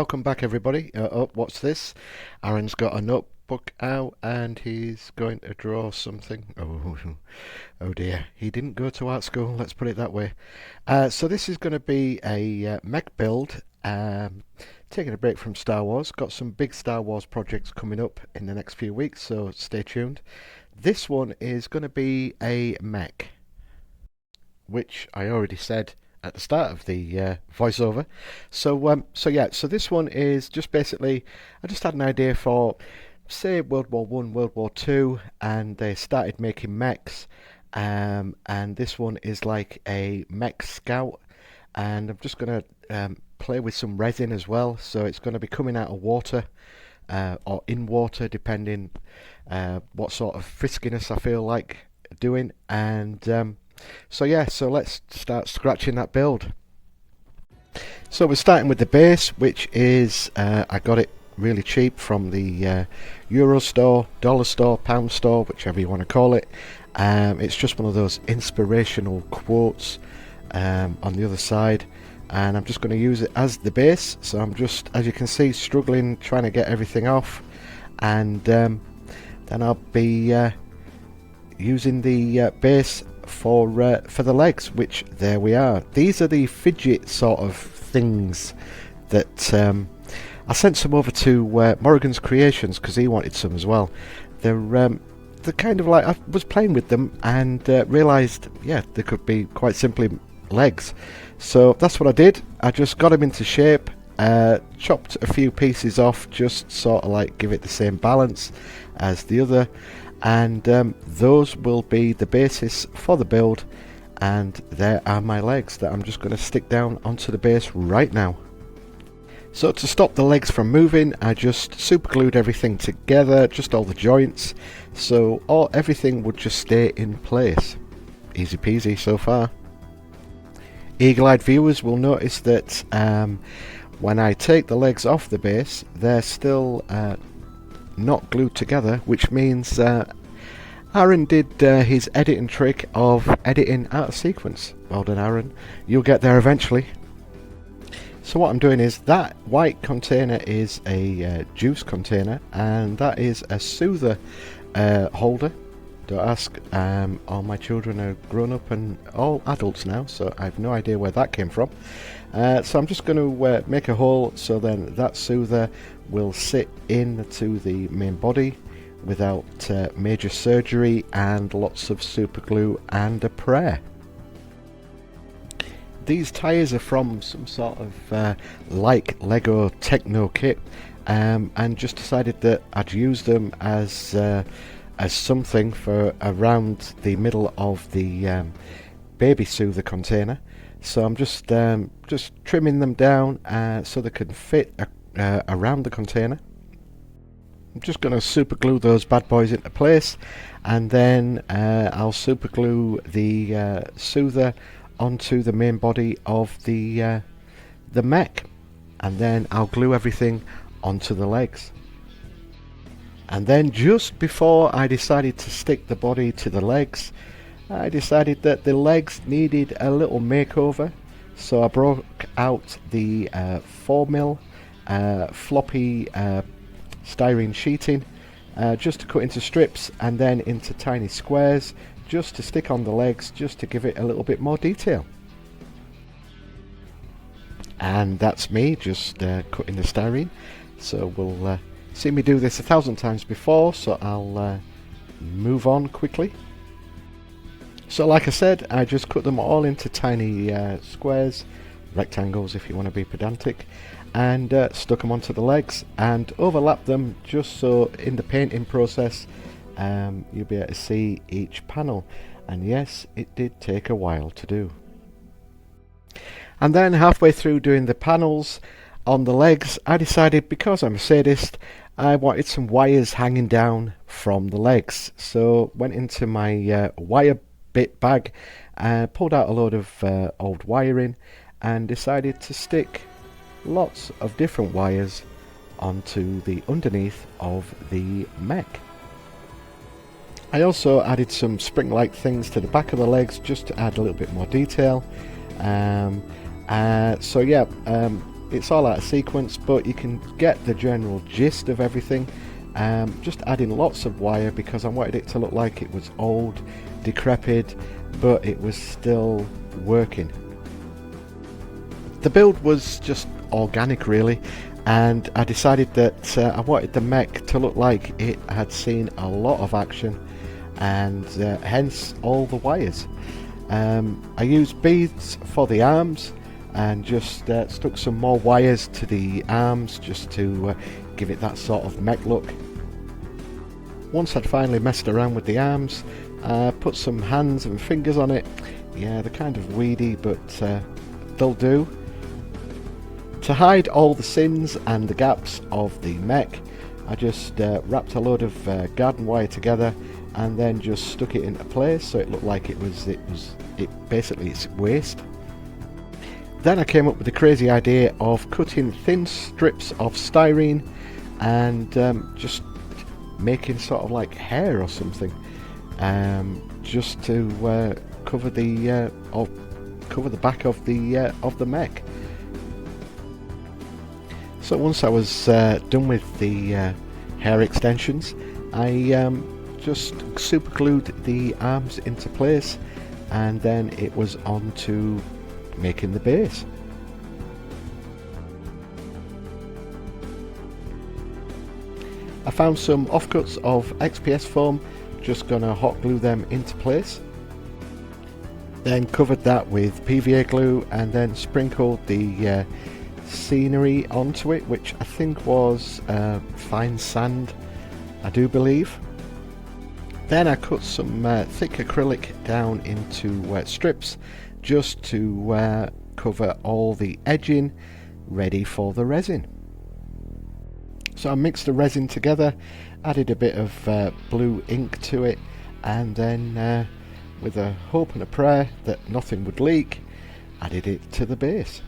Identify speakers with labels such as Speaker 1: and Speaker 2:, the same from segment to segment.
Speaker 1: welcome back everybody. Oh, what's this? Aaron's got a notebook out and he's going to draw something. Oh dear, he didn't go to art school, let's put it that way. So this is going to be a mech build. Taking a break from Star Wars. Got some big Star Wars projects coming up in the next few weeks, so stay tuned. This one is going to be a mech, which I already said at the start of the voiceover. So this one is just basically, I just had an idea for, say, World War One, World War Two, and they started making mechs, and this one is like a mech scout, and I'm just going to play with some resin as well, so it's going to be coming out of water, or in water, depending what sort of friskiness I feel like doing, and so let's start scratching that build. So we're starting with the base, which is, I got it really cheap from the Euro store, dollar store, pound store, whichever you want to call it. It's just one of those inspirational quotes on the other side, and I'm just going to use it as the base. So I'm just, as you can see, struggling trying to get everything off, and then I'll be using the base for the legs, which there we are. These are the fidget sort of things that I sent some over to Morrigan's Creations because he wanted some as well. They're kind of like, I was playing with them and realised, yeah, they could be quite simply legs. So that's what I did. I just got them into shape, chopped a few pieces off, just sort of like give it the same balance as the other, and those will be the basis for the build, and there are my legs that I'm just going to stick down onto the base right now. So to stop the legs from moving, I just super glued everything together, just all the joints, so everything would just stay in place. Easy peasy so far. Eagle-eyed viewers will notice that when I take the legs off the base, they're still not glued together, which means Aaron did his editing trick of editing out of sequence. Well done, Aaron. You'll get there eventually. So what I'm doing is, that white container is a juice container, and that is a soother holder. Don't ask, all my children are grown up and all adults now, so I have no idea where that came from. So I'm just going to make a hole so then that soother will sit into the main body without major surgery and lots of super glue and a prayer. These tyres are from some sort of like Lego Techno kit, and just decided that I'd use them as something for around the middle of the baby soother container. So I'm just trimming them down so they can fit around the container. I'm just going to super glue those bad boys into place, and then I'll super glue the soother onto the main body of the mech, and then I'll glue everything onto the legs. And then just before I decided to stick the body to the legs, I decided that the legs needed a little makeover, so I broke out the 4mm floppy styrene sheeting just to cut into strips and then into tiny squares, just to stick on the legs, just to give it a little bit more detail. And that's me just cutting the styrene. So we'll see me do this 1,000 times before, so I'll move on quickly. So like I said, I just cut them all into tiny squares, rectangles if you want to be pedantic, and stuck them onto the legs and overlapped them just so in the painting process you'll be able to see each panel. And yes, it did take a while to do. And then halfway through doing the panels on the legs, I decided, because I'm a sadist, I wanted some wires hanging down from the legs. So went into my wire bit bag, pulled out a load of old wiring, and decided to stick lots of different wires onto the underneath of the mech. I also added some spring-like things to the back of the legs just to add a little bit more detail. It's all out of sequence, but you can get the general gist of everything. Just adding lots of wire because I wanted it to look like it was old, decrepit, but it was still working. The build was just organic really, and I decided that I wanted the mech to look like it had seen a lot of action, and hence all the wires. I used beads for the arms and just stuck some more wires to the arms just to give it that sort of mech look. Once I'd finally messed around with the arms, I put some hands and fingers on it. Yeah, they're kind of weedy, but they'll do. To hide all the sins and the gaps of the mech, I just wrapped a load of garden wire together and then just stuck it into place so it looked like it was basically its waist. Then I came up with the crazy idea of cutting thin strips of styrene and just making sort of like hair or something, just to cover the back of the mech. So once I was done with the hair extensions, I just super glued the arms into place, and then it was on to making the base. I found some offcuts of XPS foam, just gonna hot glue them into place. Then covered that with PVA glue and then sprinkled the scenery onto it, which I think was fine sand, I do believe. Then I cut some thick acrylic down into strips just to cover all the edging, ready for the resin. So I mixed the resin together, added a bit of blue ink to it, and then with a hope and a prayer that nothing would leak, added it to the base.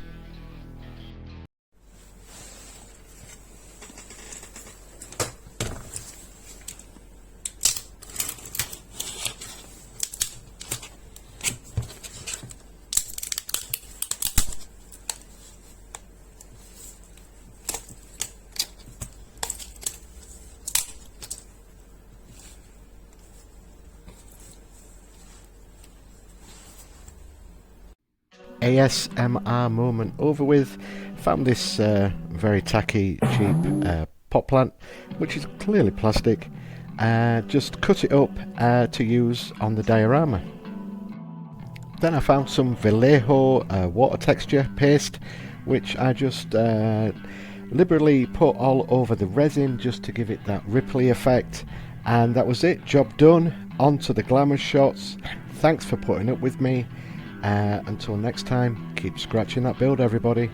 Speaker 1: ASMR moment over with. Found this very tacky, cheap pot plant, which is clearly plastic. Just cut it up to use on the diorama. Then I found some Vallejo water texture paste, which I just liberally put all over the resin just to give it that ripply effect. And that was it, job done. On to the glamour shots. Thanks for putting up with me. Until next time, keep scratching that build, everybody.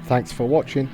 Speaker 1: Thanks for watching.